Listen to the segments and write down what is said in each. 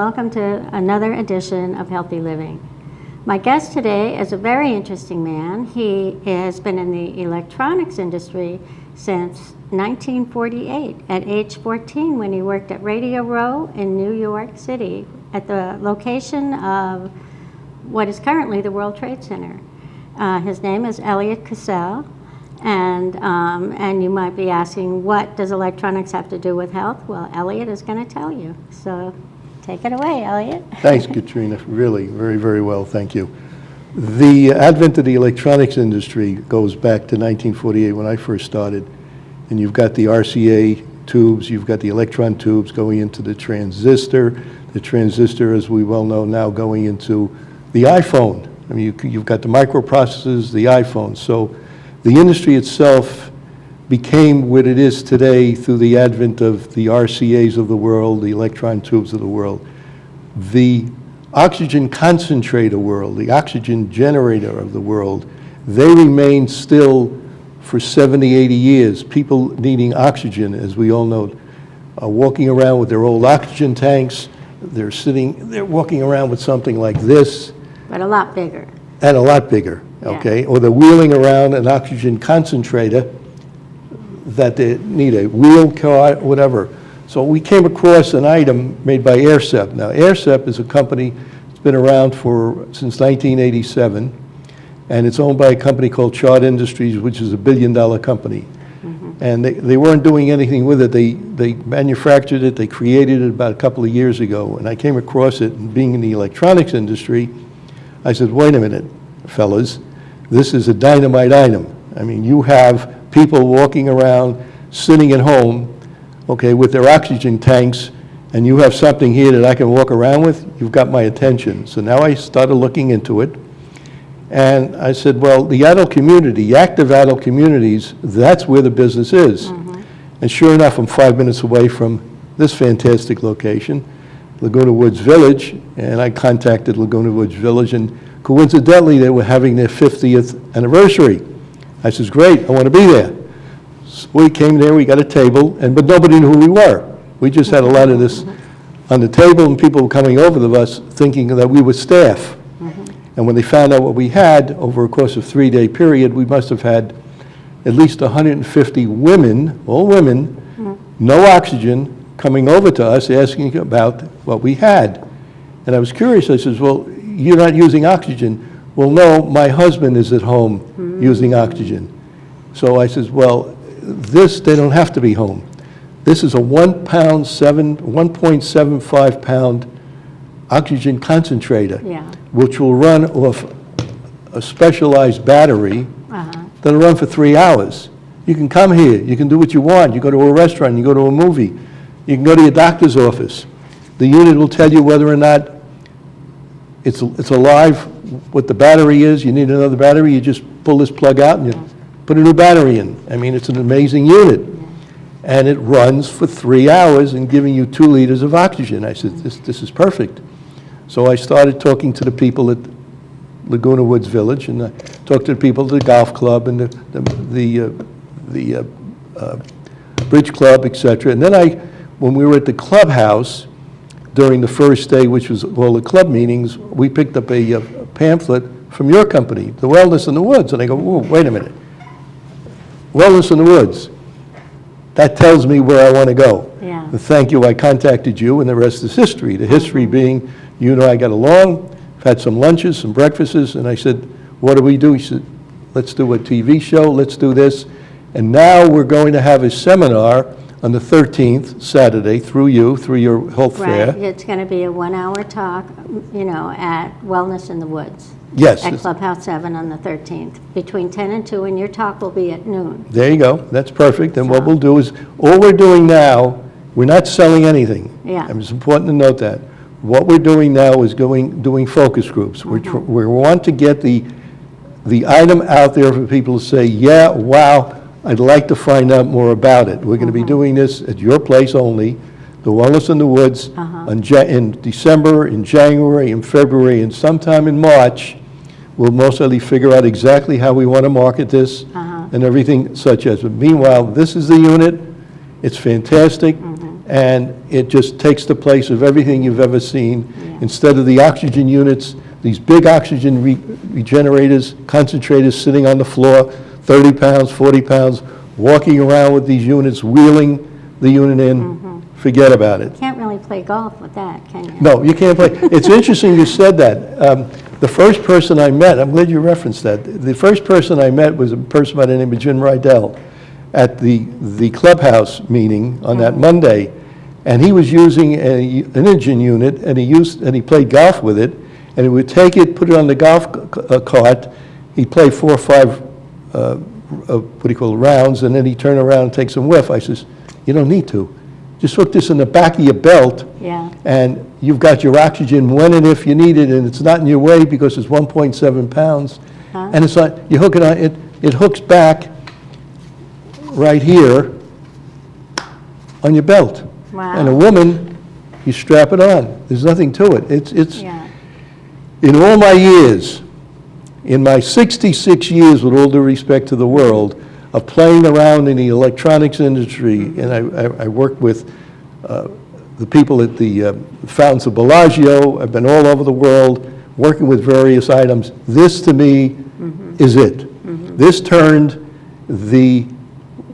welcome to another edition of Healthy Living. My guest today is a very interesting man. He has been in the electronics industry since 1948, at age 14 when he worked at Radio Row in New York City at the location of what is currently the World Trade Center. His name is Elliot Cassell, and you might be asking, what does electronics have to do with health? Well, Elliot is going to tell you. So take it away, Elliot. Thanks, Katrina. Really, very, very well. Thank you. The advent of the electronics industry goes back to 1948 when I first started. And you've got the RCA tubes, you've got the electron tubes going into the transistor, as we well know now, going into the iPhone. I mean, you've got the microprocessors, the iPhone. So the industry itself became what it is today through the advent of the RCAs of the world, the electron tubes of the world. The oxygen concentrator world, the oxygen generator of the world, they remain still for 70, 80 years. People needing oxygen, as we all know, are walking around with their old oxygen tanks. They're walking around with something like this. But a lot bigger. And a lot bigger, okay? Yeah. Or they're wheeling around an oxygen concentrator that they need a wheel car, whatever. So we came across an item made by AirCep. Now, AirCep is a company that's been around since 1987, and it's owned by a company called Chart Industries, which is a billion-dollar company. Mm-hmm. And they weren't doing anything with it. They manufactured it, they created it about a couple of years ago, and I came across it, and being in the electronics industry, I said, wait a minute, fellas, this is a dynamite item. I mean, you have people walking around, sitting at home, okay, with their oxygen tanks, and you have something here that I can walk around with, you've got my attention. So now I started looking into it, and I said, well, the adult community, the active adult communities, that's where the business is. Mm-hmm. And sure enough, I'm 5 minutes away from this fantastic location, Laguna Woods Village, and I contacted Laguna Woods Village, and coincidentally, they were having their 50th anniversary. I says, great, I want to be there. So we came there, we got a table, but nobody knew who we were. We just had a lot of this on the table, and people were coming over to us thinking that we were staff. Mm-hmm. And when they found out what we had, over a course of 3-day period, we must have had at least 150 women, all women, mm-hmm. no oxygen, coming over to us asking about what we had. And I was curious, I says, well, you're not using oxygen. Well, no, my husband is at home mm-hmm. using oxygen. So I says, well, they don't have to be home. This is a 1.75 pound oxygen concentrator, which will run off a specialized battery that'll run for 3 hours. You can come here, you can do what you want. You go to a restaurant, you go to a movie, you can go to your doctor's office. The unit will tell you whether or not it's alive, what the battery is. You need another battery, you just pull this plug out and you put a new battery in. I mean, it's an amazing unit. And it runs for 3 hours and giving you 2 liters of oxygen. I said, this is perfect. So I started talking to the people at Laguna Woods Village, and I talked to the people at the golf club and the bridge club, etc. And then when we were at the clubhouse during the first day, which was all the club meetings, we picked up a pamphlet from your company, the Wellness in the Woods. And I go, whoa, wait a minute. Wellness in the Woods. That tells me where I want to go. Yeah. And thank you, I contacted you, and the rest is history. The history being, you and I got along, had some lunches, some breakfasts, and I said, what do we do? He said, let's do a TV show, let's do this. And now we're going to have a seminar on the 13th, Saturday, through your health fair. Right, it's going to be a 1-hour talk, at Wellness in the Woods. Yes. At Clubhouse 7 on the 13th, between 10 and 2, and your talk will be at noon. There you go, that's perfect. And what we'll do is, all we're doing now, we're not selling anything. Yeah. And it's important to note that. What we're doing now is doing focus groups. Mm-hmm. We want to get the item out there for people to say, yeah, wow, I'd like to find out more about it. We're going to be doing this at your place only, the Wellness in the Woods, in December, in January, in February, and sometime in March. We'll most likely figure out exactly how we want to market this and everything such as. But meanwhile, this is the unit. It's fantastic. and it just takes the place of everything you've ever seen. Yeah. Instead of the oxygen units, these big oxygen regenerators, concentrators sitting on the floor, 30 pounds, 40 pounds, walking around with these units, wheeling the unit in, forget about it. Can't really play golf with that, can you? No, you can't play. It's interesting you said that. The first person I met, I'm glad you referenced that. The first person I met was a person by the name of Jim Rydell at the clubhouse meeting on that Monday, and he was using an engine unit, and he played golf with it, and he would take it, put it on the golf cart. He'd play 4 or 5 rounds, and then he'd turn around and take some whiff. I says, you don't need to. Just hook this in the back of your belt, Yeah. and you've got your oxygen when and if you need it, and it's not in your way because it's 1.7 pounds. Huh? And it's like, you hook it on, it hooks back right here on your belt. Wow. And a woman, you strap it on. There's nothing to it. It's Yeah. in all my years, in my 66 years, with all due respect to the world, of playing around in the electronics industry, and I worked with the people at the Fountains of Bellagio. I've been all over the world working with various items. This, to me, is it. This turned the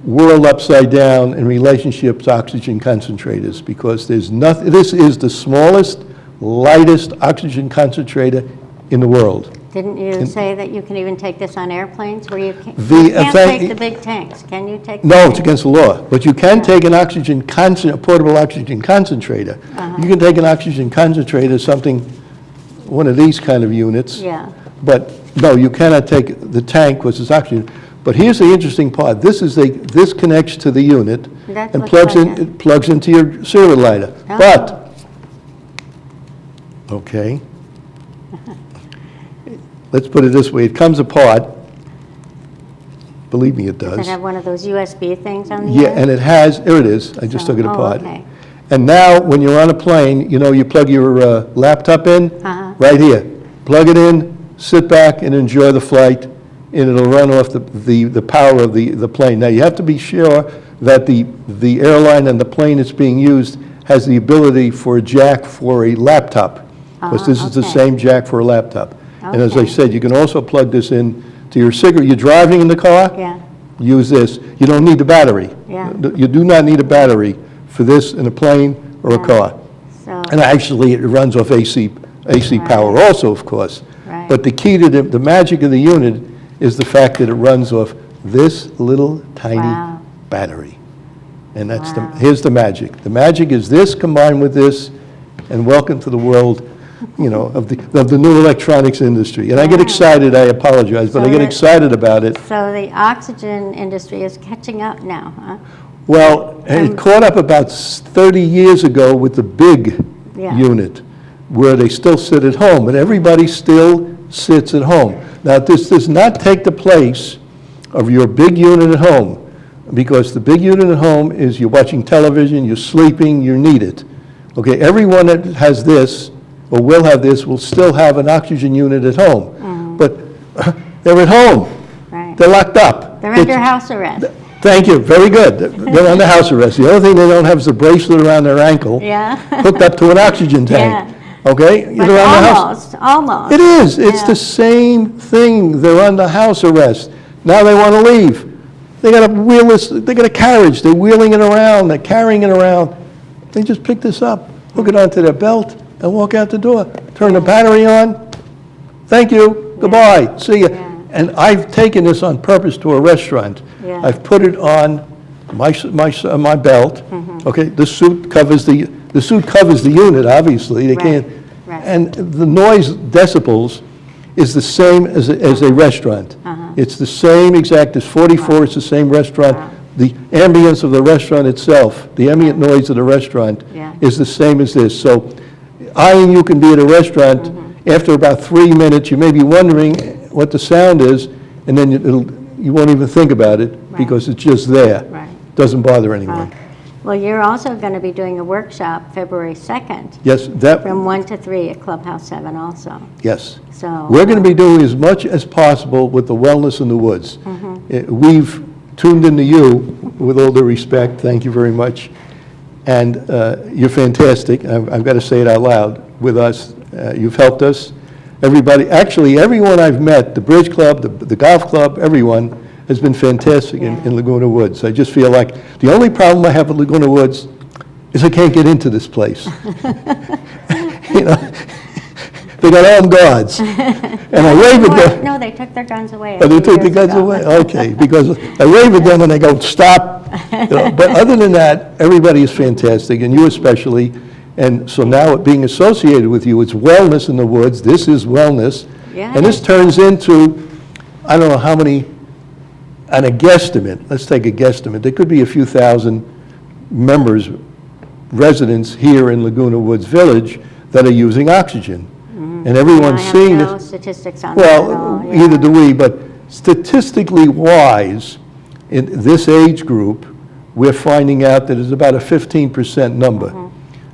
world upside down in relationships to oxygen concentrators, because there's nothing. This is the smallest, lightest oxygen concentrator in the world. Didn't you say that you can even take this on airplanes where you can't, The you can't thing- take the big tanks? Can you take? No, the it's against the law, but you can take an oxygen a portable oxygen concentrator. You can take an oxygen concentrator, something, one of these kind of units. Yeah. But no, you cannot take the tank because it's oxygen. But here's the interesting part. This connects to the unit That and looks plugs like in. it. It plugs into your serial lighter. Oh. But okay, let's put it this way. It comes apart. Believe me, it Does does. it have one of those USB things on the Yeah, end? and it has, here it is, I just took it Oh, apart. okay. And now, when you're on a plane, you plug your laptop in, Uh-huh. right here. Plug it in, sit back and enjoy the flight, and it'll run off the power of the plane. Now, you have to be sure that the airline and the plane that's being used has the ability for a jack for a laptop, because this is the okay. same jack for a laptop. And as I Okay. said, you can also plug this in to your cigarette. You're driving in the car? Yeah. Use this. You don't need the battery. Yeah. You do not need a battery for this in a plane or a car. So, And actually, it runs off AC power also, of course. Right. But the key to the magic of the unit is the fact that it runs off this little tiny Wow. battery. And that's Wow. here's the magic. The magic is this combined with this, and welcome to the world, of the new electronics industry. And I get Yeah. excited, I apologize, but So I get that- excited about it. so the oxygen industry is catching up now, huh? Well, it caught up about 30 years ago with the big Yeah. unit, where they still sit at home, and everybody still sits at home. Now, this does not take the place of your big unit at home, because the big unit at home is you're watching television, you're sleeping, you need it. Okay, everyone that has this, or will have this, will still have an oxygen unit at home. But they're at home. Right. They're locked up. They're under house arrest. Thank you, very good. They're under house arrest. The only thing they don't have is a bracelet around their ankle, Yeah. hooked up to an oxygen tank. Okay? But They're under house. almost. It is, it's Yeah. the same thing. They're under house arrest. Now they want to leave. They got a wheelless, they got a carriage, they're wheeling it around, they're carrying it around. They just pick this up, hook it onto their belt, and walk out the door. Turn the battery on. Thank you, goodbye, see ya. Yeah. And I've taken this on purpose to a restaurant. Yeah. I've put it on my belt. Mm-hmm. Okay, the suit covers the unit, obviously. They Right, can't. right. And the noise decibels is the same as a restaurant. It's the same exact, it's 44, it's the same restaurant. Wow. The ambience of the restaurant itself, the ambient noise of the restaurant Yeah. is the same as this. So I and you can be at a restaurant, after about 3 minutes, you may be wondering what the sound is, and then you won't even think about it, because it's just there. Right. Doesn't bother anyone. Well, you're also going to be doing a workshop February 2nd Yes, that, from 1 to 3 at Clubhouse 7 also. yes. So. We're going to be doing as much as possible with the wellness in the woods. We've tuned into you, with all due respect, thank you very much. And you're fantastic. I've got to say it out loud with us. You've helped us. Everybody, actually, everyone I've met, the Bridge Club, the Golf Club, everyone has been fantastic in Laguna Woods. I just feel like the only problem I have with Laguna Woods is I can't get into this place. You know, they got armed guards. And I wave at them. No, they took their guns away. Oh, they a few took the years guns ago. away? Okay, because I wave at them and they go, stop. You know, but other than that, everybody is fantastic, and you especially. And so now it being associated with you, it's wellness in the woods. This is wellness. Yeah. And this turns into, I don't know how many, on a guesstimate, let's take a guesstimate, there could be a few thousand members, residents here in Laguna Woods Village that are using oxygen. And everyone's seeing I have no this. statistics on that at all. Well, either do we, but statistically wise, in this age group, we're finding out that it's about a 15% number.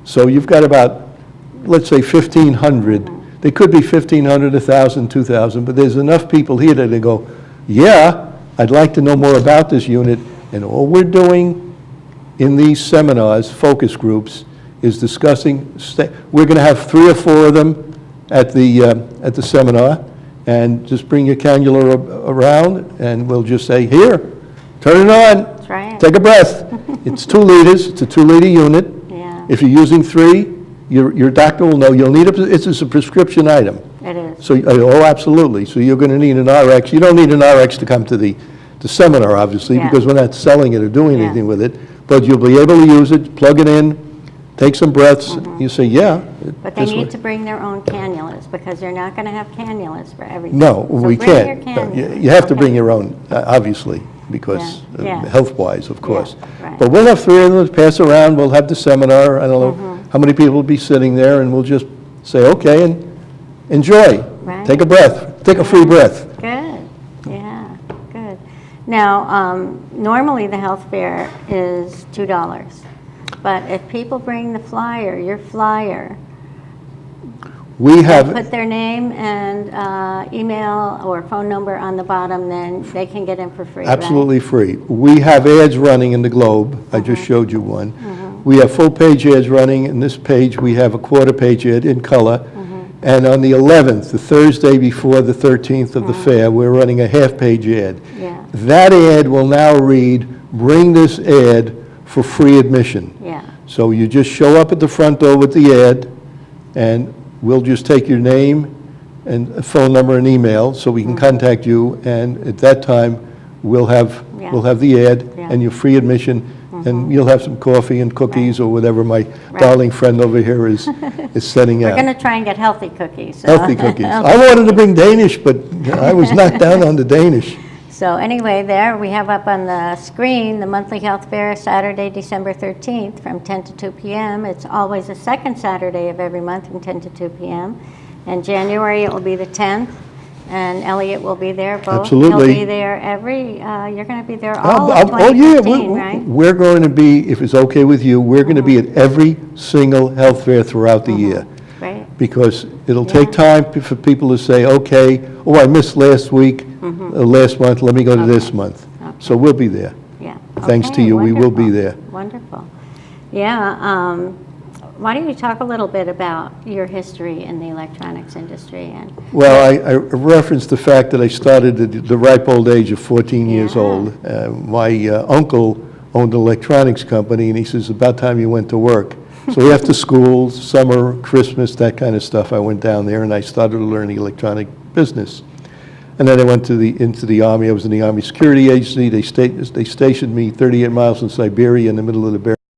So you've got about, let's say 1,500. They could be 1,500, 1,000, 2,000, but there's enough people here that they go, yeah, I'd like to know more about this unit. And all we're doing in these seminars, focus groups, is discussing, we're going to have 3 or 4 of them at the seminar, and just bring your cannula around, and we'll just say, here, turn it on. That's right. Take a breath. It's 2 liters, it's a 2-liter unit. Yeah, If you're using 3, your doctor will know you'll need it's a prescription item. it is. So, oh, absolutely. So you're going to need an RX. You don't need an RX to come to the seminar, obviously, Yeah. because we're not selling it or doing Yeah. anything with it. But you'll be able to use it, plug it in, take some breaths. You say, yeah. But they this need way. to bring their own cannulas, because they're not going to have cannulas for everything. No, So we bring can't. your No, cannula, You have to okay? bring your own, obviously, because Yeah, yeah. health-wise, of course. right. But we'll have 3 of them pass around, we'll have the seminar, I don't know how many people will be sitting there, and we'll just say, okay, and enjoy. Right. Take a breath, take a free breath. Good, yeah, good. Now, normally the health fair is $2, but if people bring the flyer, your flyer, We and have, put their name and email or phone number on the bottom, then they can get in for free, right? absolutely free. We have ads running in the Globe, I just showed you one. We have full-page ads running, in this page, we have a quarter-page ad in color. And on the 11th, the Thursday before the 13th of the fair, we're running a half-page ad. Yeah, That ad will now read, bring this ad for free admission. yeah, So you just show up at the front door with the ad, and we'll just take your name and a phone number and email, so we can contact you, and at that time, we'll have the ad Yeah. and your free admission, and you'll have some coffee and cookies or whatever my Right. darling friend over here is setting we're out. going to try and get healthy cookies. so- Healthy cookies. I wanted to bring Danish, but I was knocked down on the Danish. So anyway, there, we have up on the screen, the monthly health fair, Saturday, December 13th, from 10 to 2 p.m. It's always the second Saturday of every month from 10 to 2 p.m. In January, it will be the 10th, and Elliot will be there, both. Absolutely. He'll be there you're going to be there all of Oh, yeah, 2015, right? we're going to be, if it's okay with you, we're going to be at every single health fair throughout the year. Great, Because it'll take time for people to say, okay, oh, I missed last week, last month, let me go to this month. So we'll be there. yeah. Thanks to Okay, you, we will be wonderful, there. Wonderful. Yeah, why don't you talk a little bit about your history in the electronics industry? And Well, I referenced the fact that I started at the ripe old age of 14 years Yeah. old. My uncle owned an electronics company, and he says, about time you went to work. So after school, summer, Christmas, that kind of stuff, I went down there, and I started to learn the electronic business. And then I went into the Army. I was in the Army Security Agency. They stationed me 38 miles in Siberia in the middle of the Bering